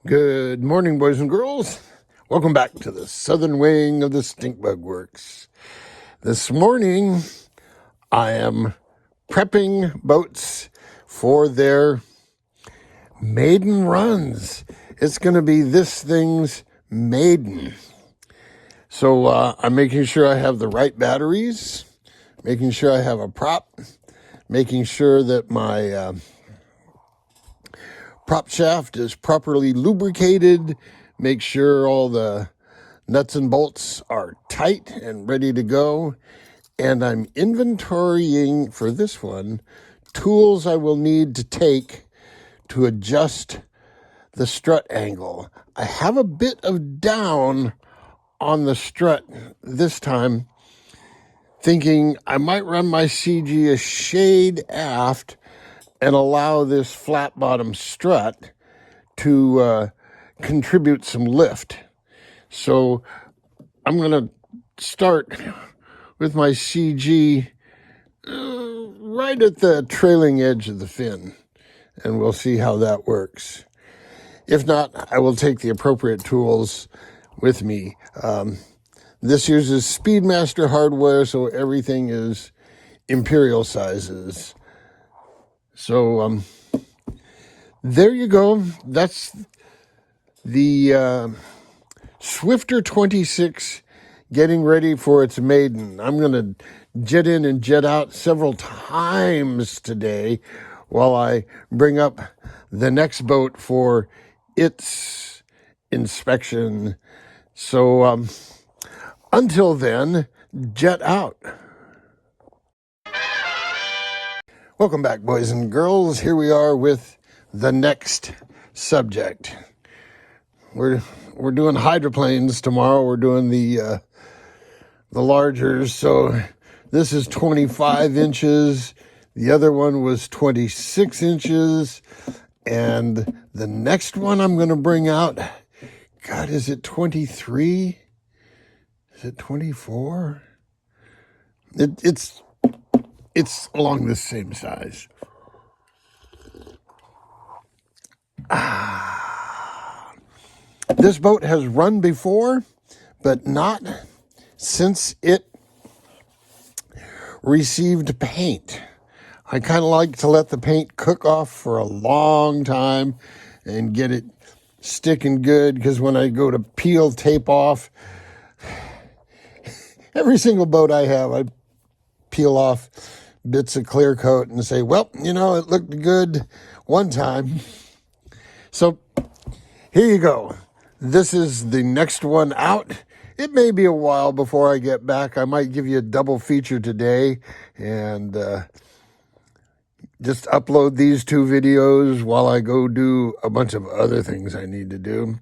Good morning, boys and girls. Welcome back to the southern wing of the Stinkbug Works. This morning, I am prepping boats for their maiden runs. It's going to be this thing's maiden. So I'm making sure I have the right batteries, making sure I have a prop, making sure that my prop shaft is properly lubricated, make sure all the nuts and bolts are tight and ready to go. And I'm inventorying for this one tools I will need to take to adjust the strut angle. I have a bit of down on the strut this time, thinking I might run my CG a shade aft and allow this flat bottom strut to contribute some lift. So I'm going to start with my CG right at the trailing edge of the fin, and we'll see how that works. If not, I will take the appropriate tools with me. This uses Speedmaster hardware, so everything is imperial sizes. So there you go. That's the Swifter 26 getting ready for its maiden. I'm going to jet in and jet out several times today while I bring up the next boat for its inspection. So until then, jet out. Welcome back, boys and girls. Here we are with the next subject. We're doing hydroplanes tomorrow. We're doing the largers. So this is 25 inches. The other one was 26 inches. And the next one I'm going to bring out, God, is it 23? Is it 24? It's along the same size. This boat has run before, but not since it received paint. I kind of like to let the paint cook off for a long time and get it sticking good, because when I go to peel tape off, every single boat I have, I peel off bits of clear coat and say, well, it looked good one time. So here you go. This is the next one out. It may be a while before I get back. I might give you a double feature today and just upload these two videos while I go do a bunch of other things I need to do.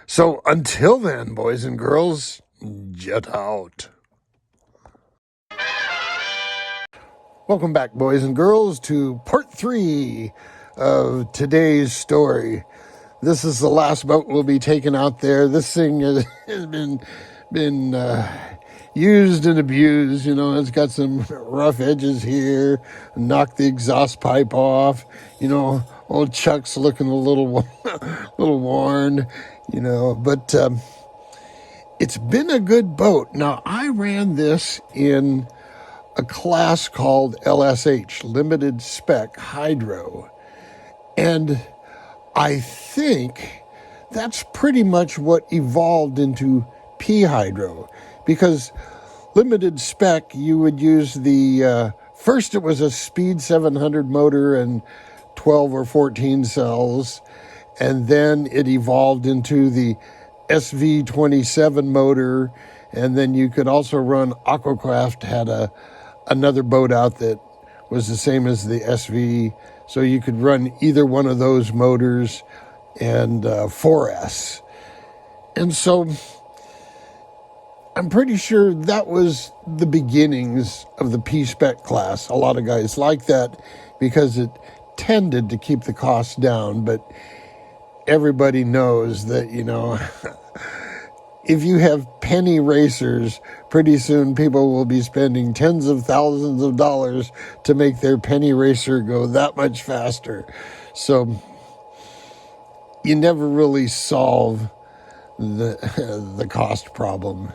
So until then, boys and girls, jet out. Welcome back, boys and girls, to part 3 of today's story. This is the last boat we'll be taking out there. This thing has been used and abused. It's got some rough edges here, knocked the exhaust pipe off. Old Chuck's looking a little worn. But it's been a good boat. Now, I ran this in a class called LSH, Limited Spec Hydro. And I think that's pretty much what evolved into P Hydro, because limited spec, you would use the, first it was a Speed 700 motor and 12 or 14 cells, and then it evolved into the SV27 motor, and then you could also run Aquacraft had another boat out that was the same as the SV, so you could run either one of those motors and 4S. And so I'm pretty sure that was the beginnings of the P-Spec class. A lot of guys like that because it tended to keep the cost down, but everybody knows that, if you have penny racers, pretty soon people will be spending tens of thousands of dollars to make their penny racer go that much faster. So you never really solve the the cost problem.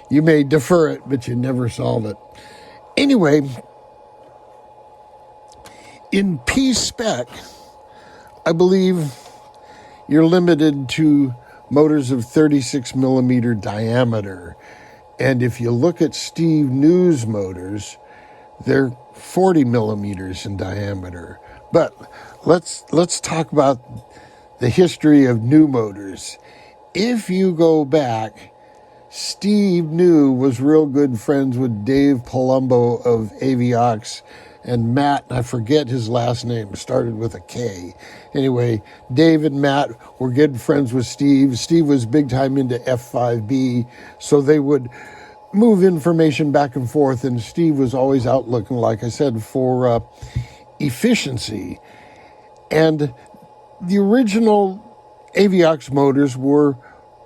You may defer it, but you never solve it. Anyway, in P spec, I believe you're limited to motors of 36 millimeter diameter. And if you look at Steve New's motors, they're 40 millimeters in diameter. But let's talk about the history of new motors. If you go back, Steve New was real good friends with Dave Palumbo of Aviox, and Matt, I forget his last name, started with a K. Anyway, Dave and Matt were good friends with Steve. Steve was big time into F5B, so they would move information back and forth, and Steve was always out looking, like I said, for efficiency. And the original Aviox motors were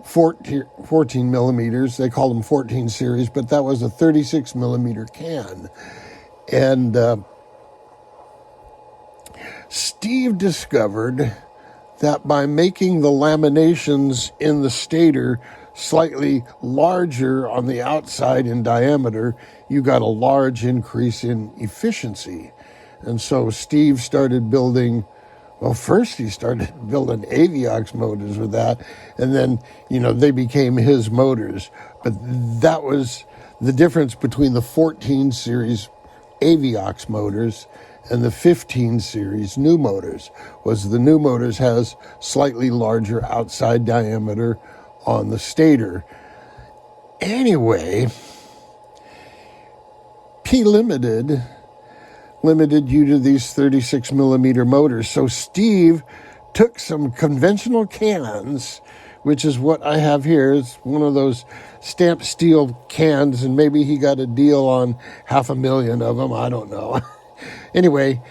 14 millimeters. They called them 14 series, but that was a 36 millimeter can. And Steve discovered that by making the laminations in the stator slightly larger on the outside in diameter, you got a large increase in efficiency. And so Steve started building, well, first he started building Aviox motors with that, and then, they became his motors. But that was the difference between the 14 series Aviox motors and the 15 series new motors, was the new motors has slightly larger outside diameter on the stator. Anyway, P limited you to these 36 millimeter motors. So Steve took some conventional cans, which is what I have here. It's one of those stamped steel cans, and maybe he got a deal on 500,000 of them. I don't know. Anyway,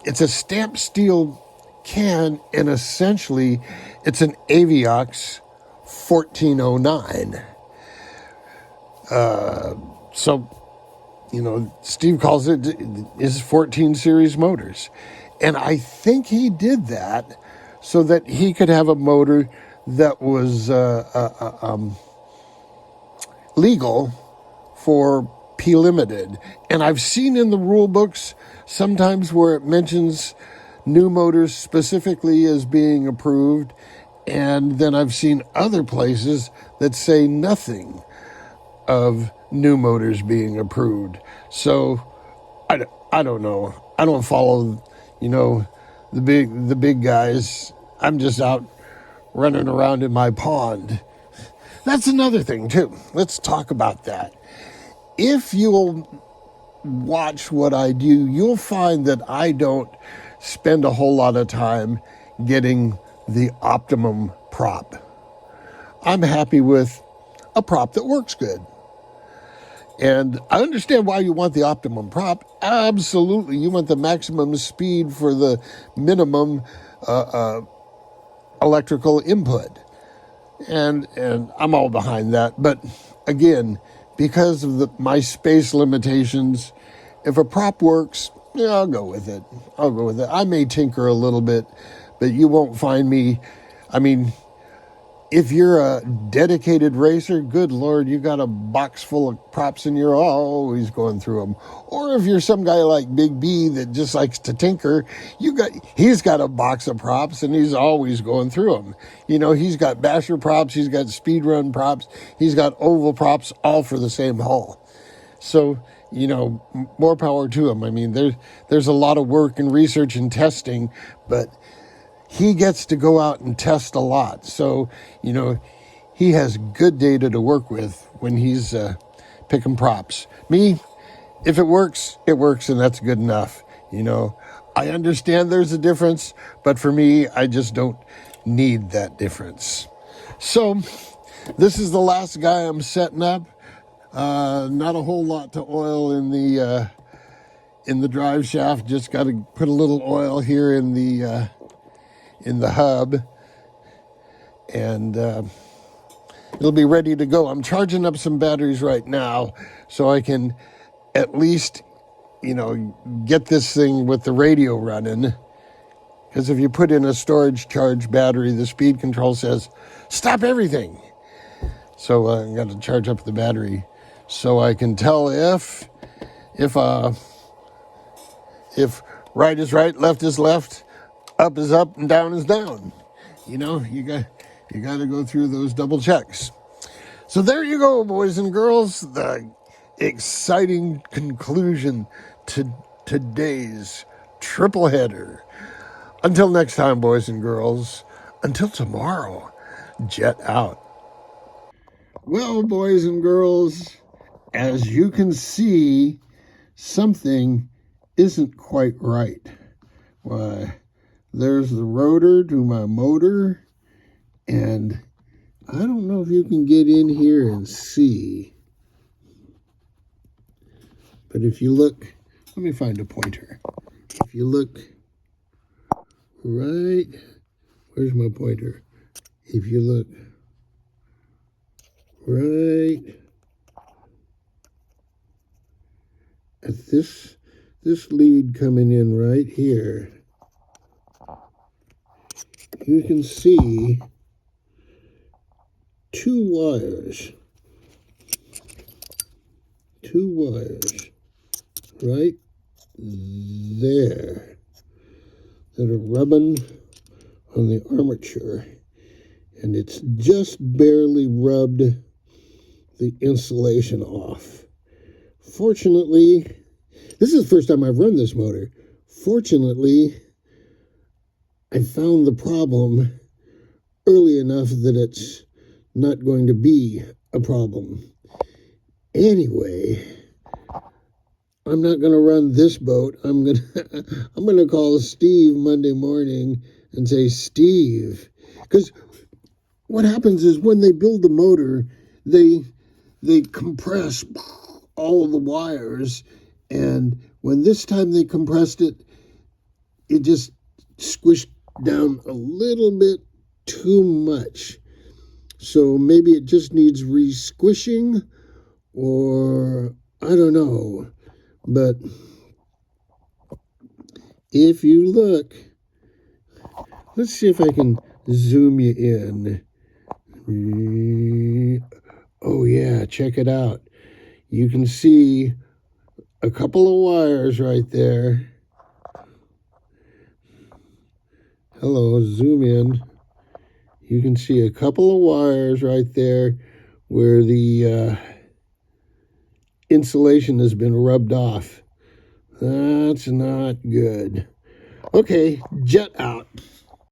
it's a stamped steel can, and essentially it's an Aviox 1409. Steve calls it his 14 series motors. And I think he did that so that he could have a motor that was legal for P limited. And I've seen in the rule books sometimes where it mentions new motors specifically as being approved, and then I've seen other places that say nothing of new motors being approved. So I don't know. I don't follow, the big guys. I'm just out running around in my pond. That's another thing too. Let's talk about that. If you'll watch what I do, you'll find that I don't spend a whole lot of time getting the optimum prop. I'm happy with a prop that works good. And I understand why you want the optimum prop. Absolutely. You want the maximum speed for the minimum electrical input. And I'm all behind that. But again, because of my space limitations, if a prop works, I'll go with it. I may tinker a little bit, but you won't find me. If you're a dedicated racer, good Lord, you got a box full of props and you're always going through them. Or if you're some guy like Big B that just likes to tinker, he's got a box of props and he's always going through them. He's got basher props, he's got speed run props, he's got oval props, all for the same hull. So, more power to him. There's a lot of work and research and testing, but he gets to go out and test a lot. So, he has good data to work with when he's picking props. Me, if it works, and that's good enough. I understand there's a difference, but for me, I just don't need that difference. So, this is the last guy I'm setting up. Not a whole lot to oil in the drive shaft. Just got to put a little oil here in the hub, and it'll be ready to go. I'm charging up some batteries right now so I can at least, get this thing with the radio running, Because if you put in a storage charge battery, the speed control says, stop everything. So I'm going to charge up the battery so I can tell if right is right, left is left, up is up, and down is down. You know, you got to go through those double checks. So there you go, boys and girls, the exciting conclusion to today's triple header. Until next time, boys and girls, until tomorrow, jet out. Well, boys and girls, as you can see, something isn't quite right. Why, there's the rotor to my motor, and I don't know if you can get in here and see, but if you look, let me find a pointer. If you look right, where's my pointer? If you look right at this lead coming in right here, you can see two wires right there that are rubbing on the armature, and it's just barely rubbed the insulation off. Fortunately, this is the first time I've run this motor. Fortunately, I found the problem early enough that it's not going to be a problem. Anyway, I'm not going to run this boat. I'm going to call Steve Monday morning and say, Steve, because what happens is when they build the motor, they compress all the wires, and when this time they compressed it, it just squished down a little bit too much. So maybe it just needs re-squishing, or I don't know. But if you look, let's see if I can zoom you in. Oh yeah, check it out. You can see a couple of wires right there. Hello, zoom in. You can see a couple of wires right there where the insulation has been rubbed off. That's not good. Okay, jet out.